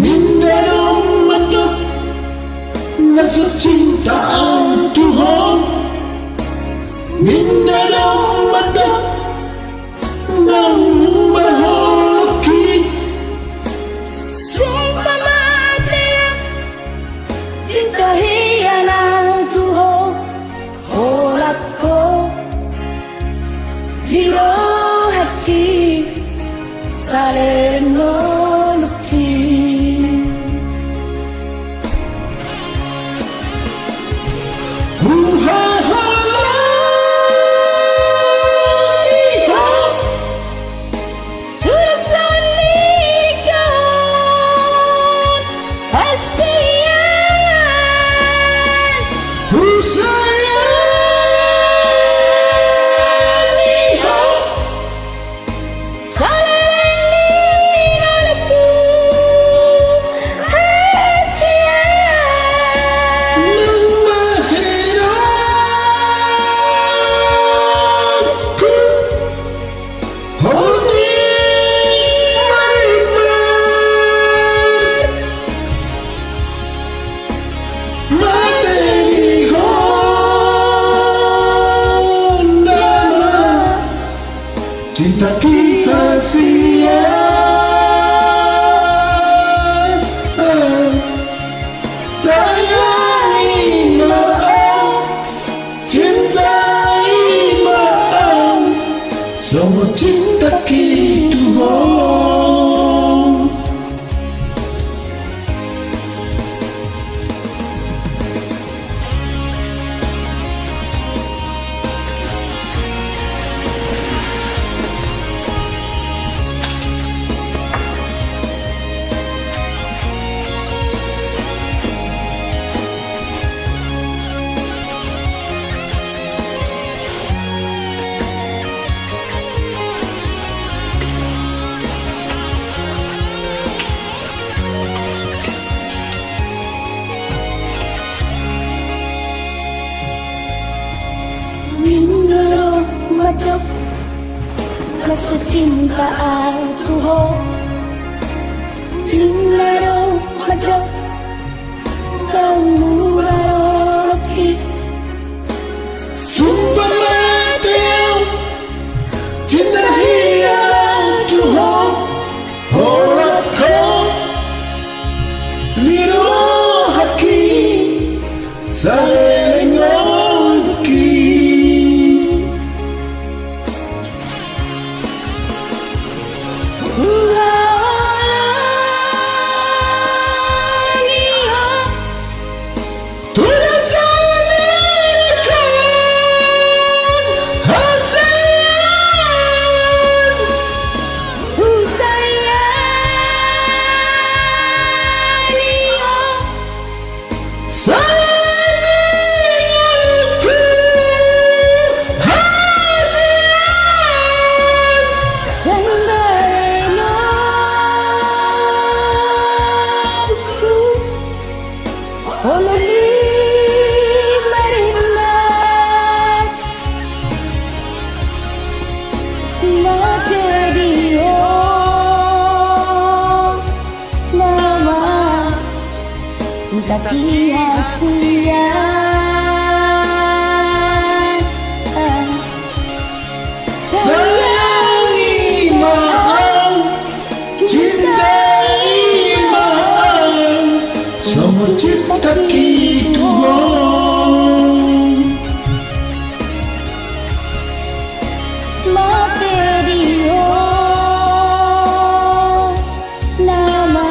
Nhìn ra đâu mắt đất là sự chính tạo thu hút. Nhìn ra đâu mắt đất nắng mơ hồ lúc khi Summa mati cinta hianat tuho Holatko Hiro hati Saling nolukhi Cinta kita sia sayangi maaf, cintai maaf, semua cinta kita bohong. Minum medok rasa cinta aku ho Minum medok kamu baroki Sumpah mati cinta hilang Tuhan Horat kau liru haki saling ngolki. Tapi sia sayangi maaf, cintai maaf, semua cinta kita bohong. Mate dio nama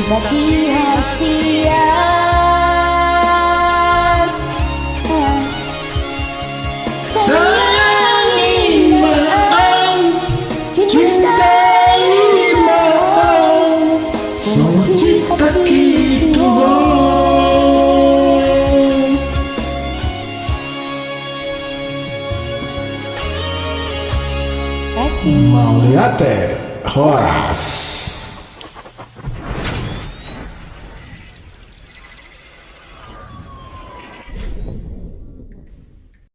tapi sia Sayangi maaf, cintai maaf, semua cinta kita bohong. Kasih Mau lihat Horas.